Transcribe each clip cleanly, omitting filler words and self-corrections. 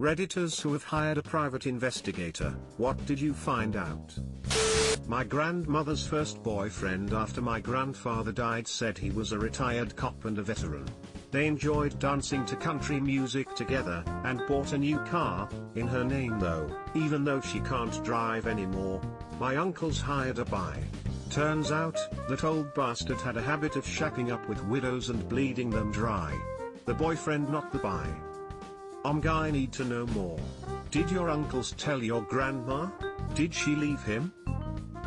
Redditors who have hired a private investigator, what did you find out? My grandmother's first boyfriend after my grandfather died said he was a retired cop and a veteran. They enjoyed dancing to country music together, and bought a new car, in her name though, even though she can't drive anymore. My uncles hired a bi. Turns out, that old bastard had a habit of shacking up with widows and bleeding them dry. The boyfriend, not the bi. Guy need to know more. Did your uncles tell your grandma? Did she leave him?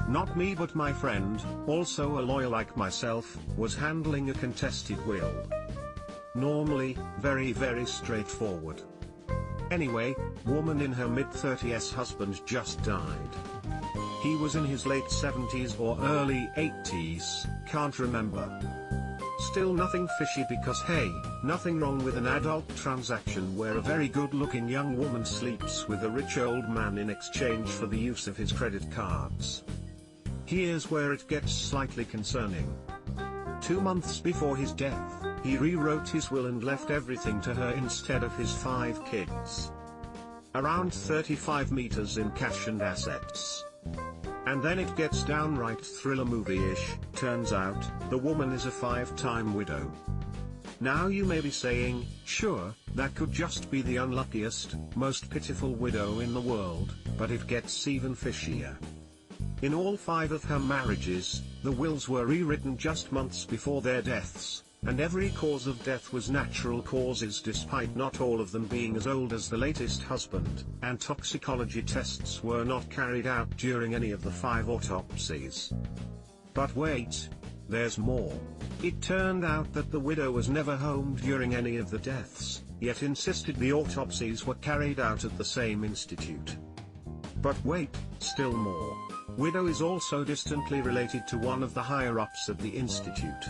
Not me, but my friend, also a lawyer like myself, was handling a contested will. Normally, very straightforward. Anyway, woman in her mid-30s, husband just died. He was in his late 70s or early 80s, can't remember. Still nothing fishy because hey, nothing wrong with an adult transaction where a very good-looking young woman sleeps with a rich old man in exchange for the use of his credit cards. Here's where it gets slightly concerning. 2 months before his death, he rewrote his will and left everything to her instead of his 5 kids. Around 35 meters in cash and assets. And then it gets downright thriller movie-ish. Turns out, the woman is a 5-time widow. Now you may be saying, sure, that could just be the unluckiest, most pitiful widow in the world, but it gets even fishier. In all 5 of her marriages, the wills were rewritten just months before their deaths, and every cause of death was natural causes despite not all of them being as old as the latest husband, and toxicology tests were not carried out during any of the 5 autopsies. But wait, there's more. It turned out that the widow was never home during any of the deaths, yet insisted the autopsies were carried out at the same institute. But wait, still more. Widow is also distantly related to one of the higher-ups at the institute.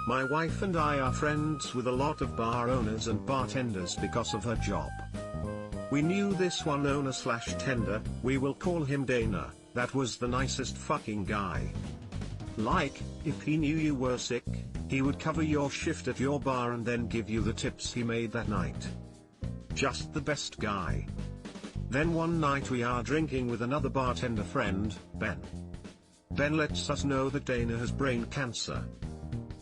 My wife and I are friends with a lot of bar owners and bartenders because of her job. We knew this one owner/tender, we will call him Dana, that was the nicest fucking guy. Like, if he knew you were sick, he would cover your shift at your bar and then give you the tips he made that night. Just the best guy. Then one night we are drinking with another bartender friend, Ben. Ben lets us know that Dana has brain cancer.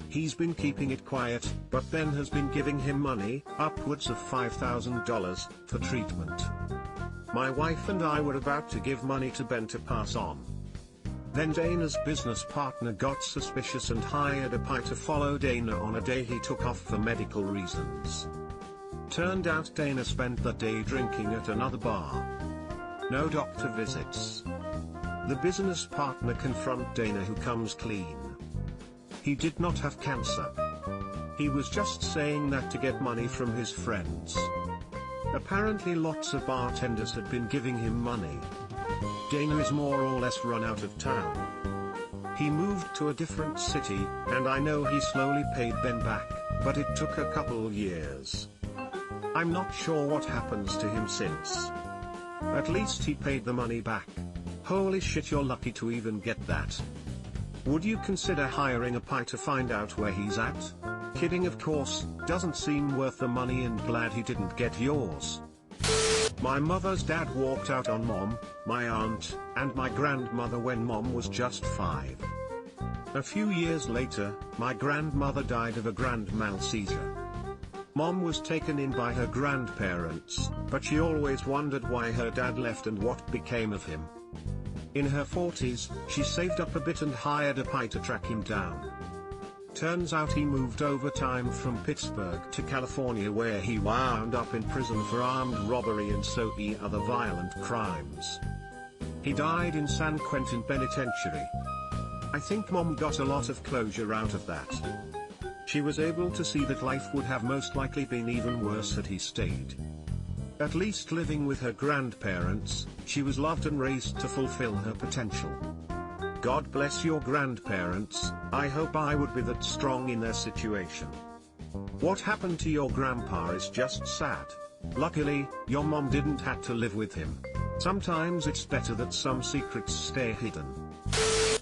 He's been keeping it quiet, but Ben has been giving him money, upwards of $5,000, for treatment. My wife and I were about to give money to Ben to pass on. Then Dana's business partner got suspicious and hired a pi to follow Dana on a day he took off for medical reasons. Turned out Dana spent the day drinking at another bar. No doctor visits. The business partner confront Dana, who comes clean. He did not have cancer. He was just saying that to get money from his friends. Apparently lots of bartenders had been giving him money. Dana is more or less run out of town. He moved to a different city, and I know he slowly paid Ben back, but it took a couple years. I'm not sure what happens to him since. At least he paid the money back. Holy shit, you're lucky to even get that. Would you consider hiring a pi to find out where he's at? Kidding, of course, doesn't seem worth the money and glad he didn't get yours. My mother's dad walked out on mom, my aunt, and my grandmother when mom was just 5. A few years later, my grandmother died of a grand mal seizure. Mom was taken in by her grandparents, but she always wondered why her dad left and what became of him. In her 40s, she saved up a bit and hired a pi to track him down. Turns out he moved overtime from Pittsburgh to California, where he wound up in prison for armed robbery and so many other violent crimes. He died in San Quentin Penitentiary. I think mom got a lot of closure out of that. She was able to see that life would have most likely been even worse had he stayed. At least living with her grandparents, she was loved and raised to fulfill her potential. God bless your grandparents, I hope I would be that strong in their situation. What happened to your grandpa is just sad. Luckily, your mom didn't have to live with him. Sometimes it's better that some secrets stay hidden.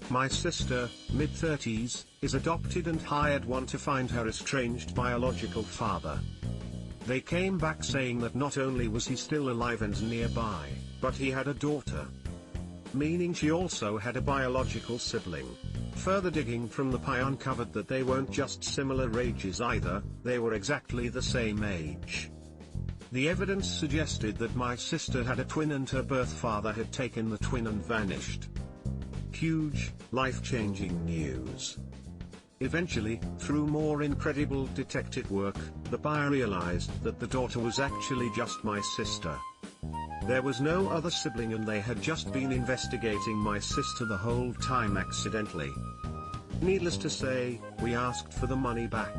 My sister, mid-30s, is adopted and hired one to find her estranged biological father. They came back saying that not only was he still alive and nearby, but he had a daughter. Meaning she also had a biological sibling. Further digging from the pie uncovered that they weren't just similar ages either, they were exactly the same age. The evidence suggested that my sister had a twin and her birth father had taken the twin and vanished. Huge, life-changing news. Eventually, through more incredible detective work, the buyer realized that the daughter was actually just my sister. There was no other sibling and they had just been investigating my sister the whole time accidentally. Needless to say, we asked for the money back.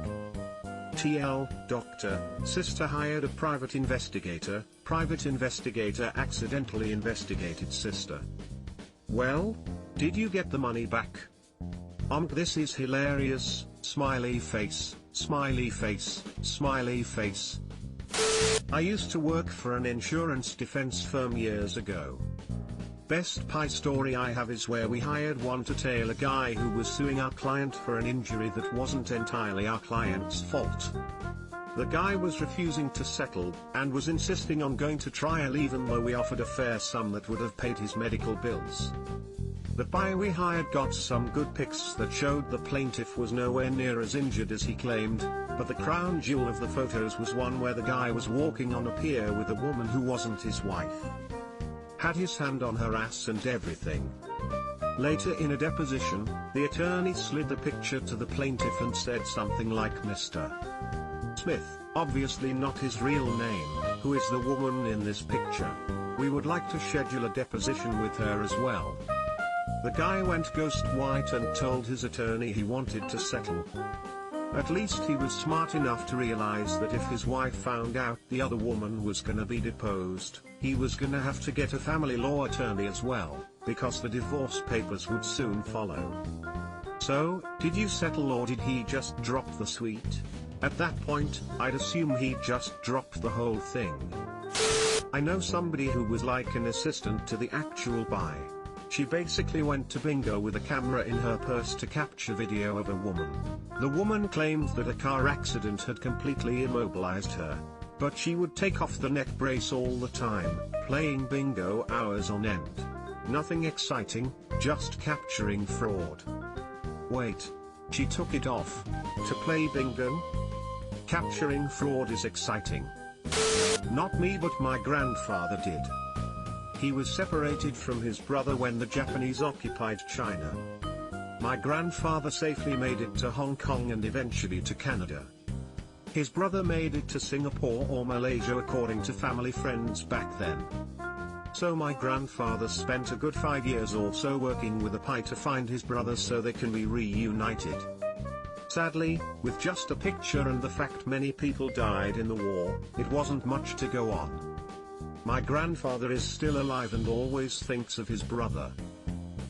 TL, doctor, sister hired a private investigator accidentally investigated sister. Well, did you get the money back? This is hilarious, smiley face, smiley face, smiley face. I used to work for an insurance defense firm years ago. Best pie story I have is where we hired one to tail a guy who was suing our client for an injury that wasn't entirely our client's fault. The guy was refusing to settle, and was insisting on going to trial even though we offered a fair sum that would have paid his medical bills. The buyer we hired got some good pics that showed the plaintiff was nowhere near as injured as he claimed, but the crown jewel of the photos was one where the guy was walking on a pier with a woman who wasn't his wife. Had his hand on her ass and everything. Later in a deposition, the attorney slid the picture to the plaintiff and said something like Mr. Smith, obviously not his real name, who is the woman in this picture. We would like to schedule a deposition with her as well. The guy went ghost white and told his attorney he wanted to settle. At least he was smart enough to realize that if his wife found out the other woman was gonna be deposed, he was gonna have to get a family law attorney as well, because the divorce papers would soon follow. So, did you settle or did he just drop the suite? At that point, I'd assume he just dropped the whole thing. I know somebody who was like an assistant to the actual buy. She basically went to bingo with a camera in her purse to capture video of a woman. The woman claimed that a car accident had completely immobilized her. But she would take off the neck brace all the time, playing bingo hours on end. Nothing exciting, just capturing fraud. Wait. She took it off to play bingo? Capturing fraud is exciting. Not me, but my grandfather did. He was separated from his brother when the Japanese occupied China. My grandfather safely made it to Hong Kong and eventually to Canada. His brother made it to Singapore or Malaysia according to family friends back then. So my grandfather spent a good 5 years or so working with a pie to find his brother so they can be reunited. Sadly, with just a picture and the fact many people died in the war, it wasn't much to go on. My grandfather is still alive and always thinks of his brother.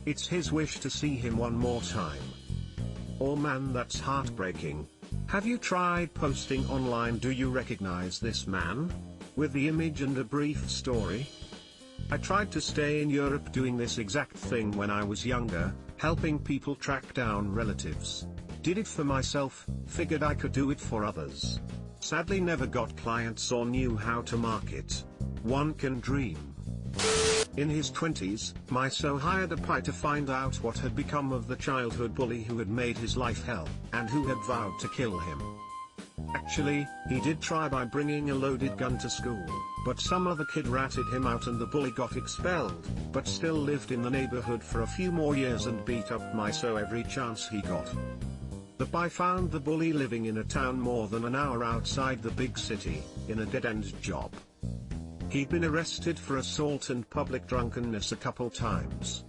It's his wish to see him one more time. Oh man, that's heartbreaking. Have you tried posting online? Do you recognize this man? With the image and a brief story? I tried to stay in Europe doing this exact thing when I was younger, helping people track down relatives. Did it for myself, figured I could do it for others. Sadly never got clients or knew how to market. One can dream. In his 20s, Miso hired a pie to find out what had become of the childhood bully who had made his life hell, and who had vowed to kill him. Actually, he did try by bringing a loaded gun to school, but some other kid ratted him out and the bully got expelled, but still lived in the neighborhood for a few more years and beat up Miso every chance he got. The pie found the bully living in a town more than an hour outside the big city, in a dead-end job. He'd been arrested for assault and public drunkenness a couple times.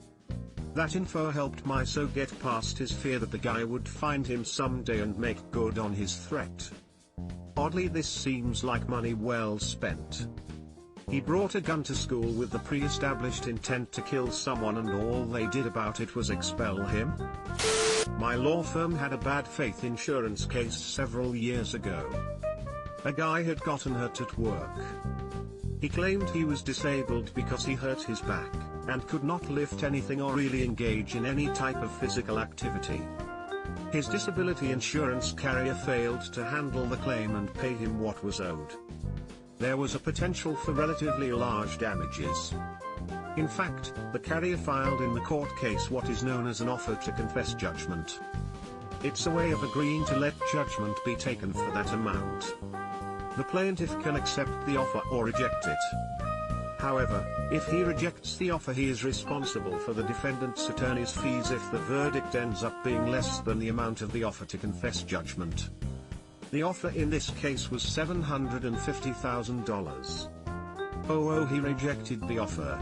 That info helped Miso get past his fear that the guy would find him someday and make good on his threat. Oddly, this seems like money well spent. He brought a gun to school with the pre-established intent to kill someone and all they did about it was expel him? My law firm had a bad faith insurance case several years ago. A guy had gotten hurt at work. He claimed he was disabled because he hurt his back, and could not lift anything or really engage in any type of physical activity. His disability insurance carrier failed to handle the claim and pay him what was owed. there was a potential for relatively large damages. In fact, the carrier filed in the court case what is known as an offer to confess judgment. It's a way of agreeing to let judgment be taken for that amount. The plaintiff can accept the offer or reject it. However, if he rejects the offer, he is responsible for the defendant's attorney's fees if the verdict ends up being less than the amount of the offer to confess judgment. The offer in this case was $750,000. He rejected the offer.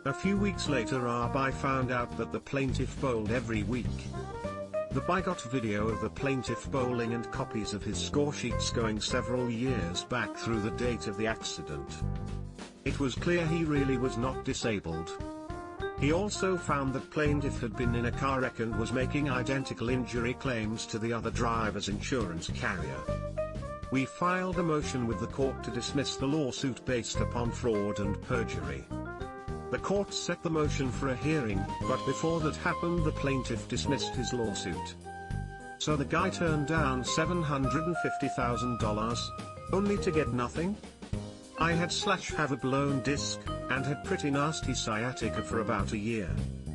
A few weeks later, RBI found out that the plaintiff bowled every week. The BI got video of the plaintiff bowling and copies of his score sheets going several years back through the date of the accident. It was clear he really was not disabled. He also found that plaintiff had been in a car wreck and was making identical injury claims to the other driver's insurance carrier. We filed a motion with the court to dismiss the lawsuit based upon fraud and perjury. The court set the motion for a hearing, but before that happened, the plaintiff dismissed his lawsuit. So the guy turned down $750,000, only to get nothing? I have a blown disc, and had pretty nasty sciatica for about a year.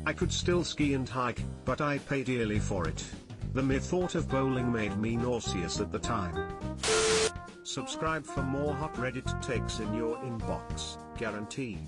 I could still ski and hike, but I paid dearly for it. The mere thought of bowling made me nauseous at the time. Subscribe for more hot Reddit takes in your inbox, guaranteed.